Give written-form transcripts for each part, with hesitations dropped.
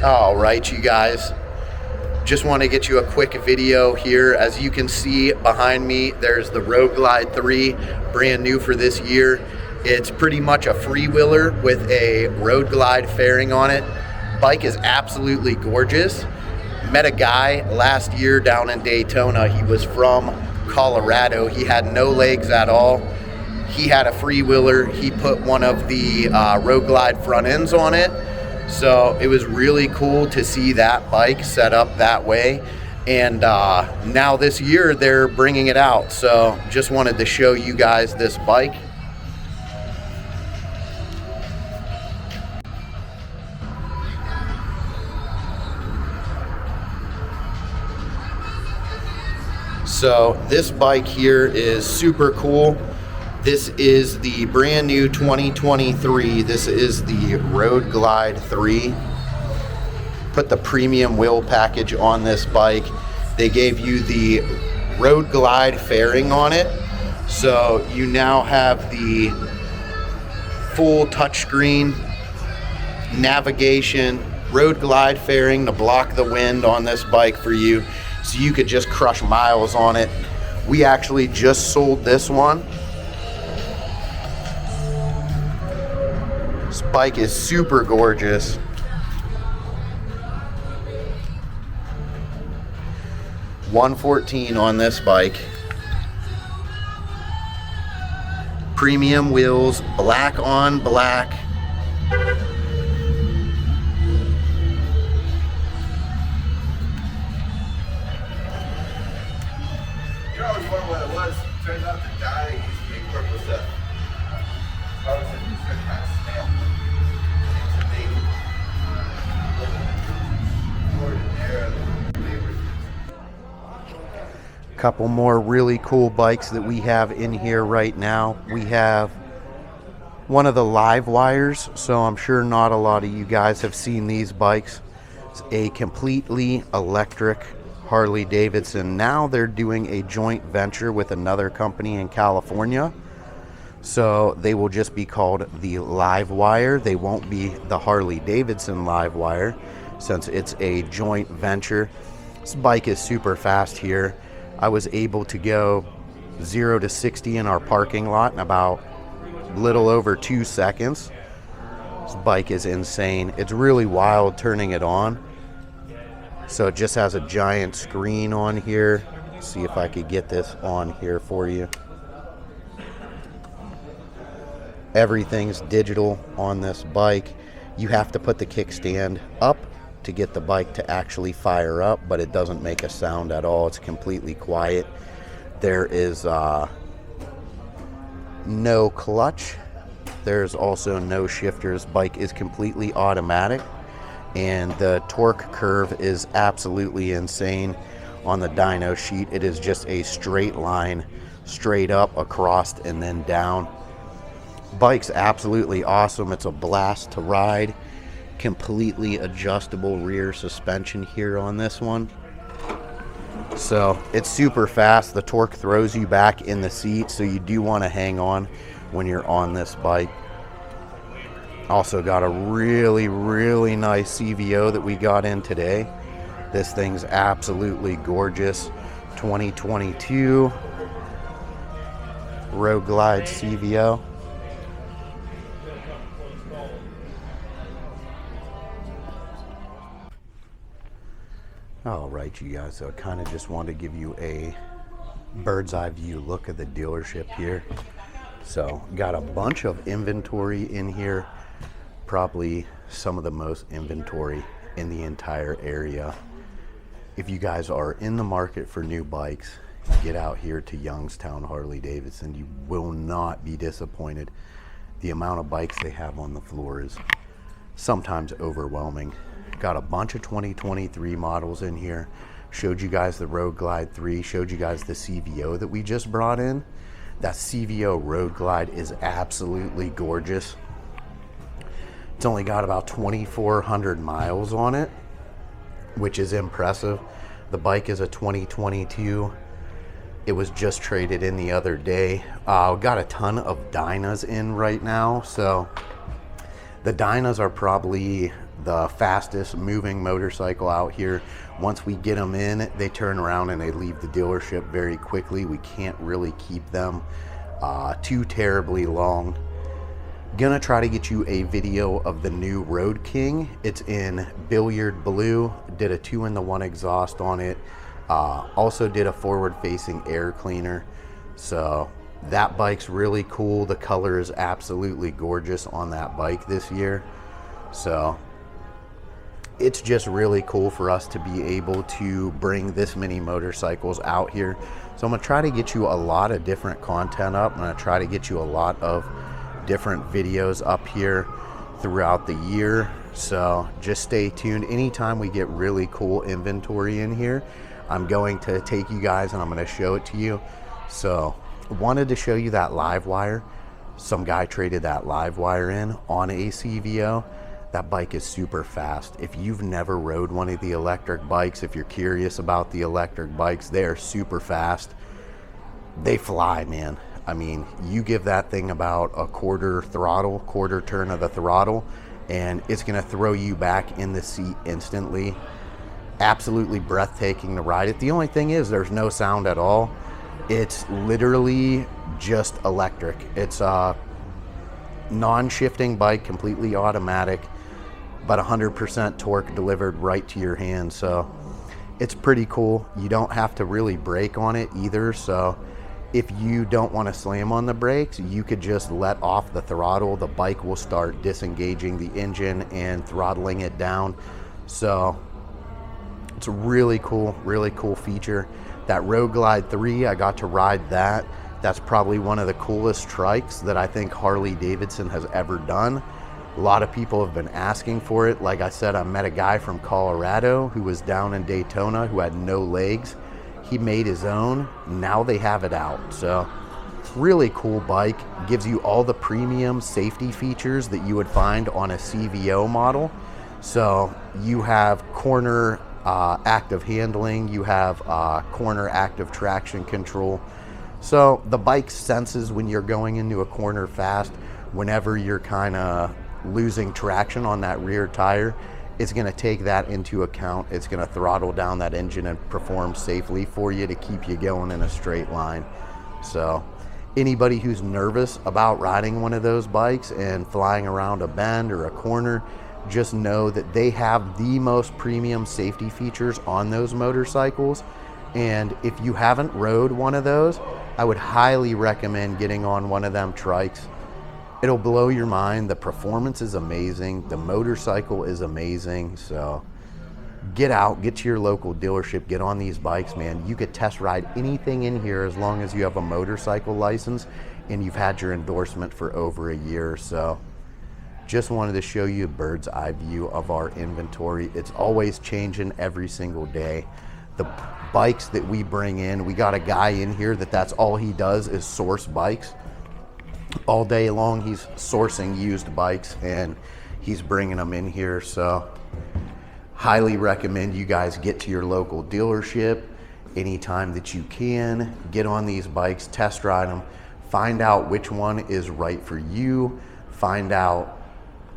All right, you guys. Just want to get you a quick video here. As you can see behind me, there's the Road Glide 3, brand new for this year. It's pretty much a freewheeler with a Road Glide fairing on it. Bike is absolutely gorgeous. Met a guy last year down in Daytona. He was from Colorado. He had no legs at all. He had a freewheeler. He put one of the Road Glide front ends on it. So it was really cool to see that bike set up that way. And now this year they're bringing it out. So just wanted to show you guys this bike. So this bike here is super cool. This is the brand new 2023. This is the Road Glide 3. Put the premium wheel package on this bike. They gave you the Road Glide fairing on it. So you now have the full touchscreen navigation, Road Glide fairing to block the wind on this bike for you. So you could just crush miles on it. We actually just sold this one. This bike is super gorgeous. $114 on this bike. Premium wheels, black on black. You always wonder what it was. Turns out the guy used to make work with stuff. I was in this kind of snail. It's a big Couple more really cool bikes that we have in here right now. We have one of the LiveWires, so I'm sure not a lot of you guys have seen these bikes. It's a completely electric Harley Davidson. Now they're doing a joint venture with another company in California, so they will just be called the LiveWire. They won't be the Harley Davidson LiveWire since it's a joint venture. This bike is super fast here. I was able to go 0 to 60 in our parking lot in about a little over 2 seconds. This bike is insane. It's really wild turning it on. So it just has a giant screen on here. Let's see if I could get this on here for you. Everything's digital on this bike. You have to put the kickstand up to get the bike to actually fire up, but it doesn't make a sound at all. It's completely quiet. There is no clutch. There's also no shifters. Bike is completely automatic, and the torque curve is absolutely insane. On the dyno sheet, it is just a straight line, straight up, across, and then down. Bike's absolutely awesome. It's a blast to ride. Completely adjustable rear suspension here on this one. So it's super fast. The torque throws you back in the seat, so you do want to hang on when you're on this bike. Also got a really, really nice CVO that we got in today. This thing's absolutely gorgeous. 2022 Road Glide CVO. All right, you guys, so I kind of just want to give you a bird's eye view look at the dealership here. So got a bunch of inventory in here, probably some of the most inventory in the entire area. If you guys are in the market for new bikes, get out here to Youngstown Harley Davidson. You will not be disappointed. The amount of bikes they have on the floor is sometimes overwhelming. Got a bunch of 2023 models in here. Showed you guys the Road Glide 3, showed you guys the CVO that we just brought in. That CVO Road Glide is absolutely gorgeous. It's only got about 2,400 miles on it, which is impressive. The bike is a 2022. It was just traded in the other day. Got a ton of Dynas in right now. So the Dynas are probably the fastest moving motorcycle out here. Once we get them in, they turn around and they leave the dealership very quickly. We can't really keep them too terribly long. Gonna try to get you a video of the new Road King. It's in Billiard Blue. Did a 2-in-1 exhaust on it. Also did a forward-facing air cleaner. So that bike's really cool. The color is absolutely gorgeous on that bike this year. So it's just really cool for us to be able to bring this many motorcycles out here. So I'm gonna try to get you a lot of different content up. I'm gonna try to get you a lot of different videos up here throughout the year. So just stay tuned. Anytime we get really cool inventory in here, I'm going to take you guys and I'm going to show it to you. So wanted to show you that LiveWire. Some guy traded that LiveWire in on a CVO. That bike is super fast. If you've never rode one of the electric bikes, if you're curious about the electric bikes, they are super fast. They fly, man. I mean, you give that thing about a quarter turn of the throttle, and it's gonna throw you back in the seat instantly. Absolutely breathtaking to ride it. The only thing is there's no sound at all. It's literally just electric. It's a non-shifting bike, completely automatic, but 100% torque delivered right to your hand. So it's pretty cool. You don't have to really brake on it either. So if you don't want to slam on the brakes, you could just let off the throttle. The bike will start disengaging the engine and throttling it down. So it's a really cool feature. That Road Glide 3, I got to ride that. That's probably one of the coolest trikes that I think Harley Davidson has ever done. A lot of people have been asking for it. Like I said, I met a guy from Colorado who was down in Daytona who had no legs. He made his own. Now they have it out. So really cool bike. Gives you all the premium safety features that you would find on a CVO model. So you have corner active handling, you have corner active traction control. So the bike senses when you're going into a corner fast. Whenever you're kind of losing traction on that rear tire, it's going to take that into account. It's going to throttle down that engine and perform safely for you to keep you going in a straight line. So anybody who's nervous about riding one of those bikes and flying around a bend or a corner, just know that they have the most premium safety features on those motorcycles. And if you haven't rode one of those, I would highly recommend getting on one of them trikes. It'll blow your mind. The performance is amazing. The motorcycle is amazing. So get out, get to your local dealership, get on these bikes, man. You could test ride anything in here as long as you have a motorcycle license and you've had your endorsement for over a year. So just wanted to show you a bird's eye view of our inventory. It's always changing every single day. The bikes that we bring in, we got a guy in here that's all he does is source bikes. All day long he's sourcing used bikes and he's bringing them in here. So highly recommend you guys get to your local dealership anytime that you can. Get on these bikes, test ride them, find out which one is right for you, find out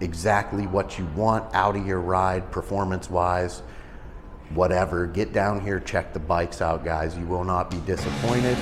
exactly what you want out of your ride, performance wise, whatever. Get down here, check the bikes out, guys. You will not be disappointed.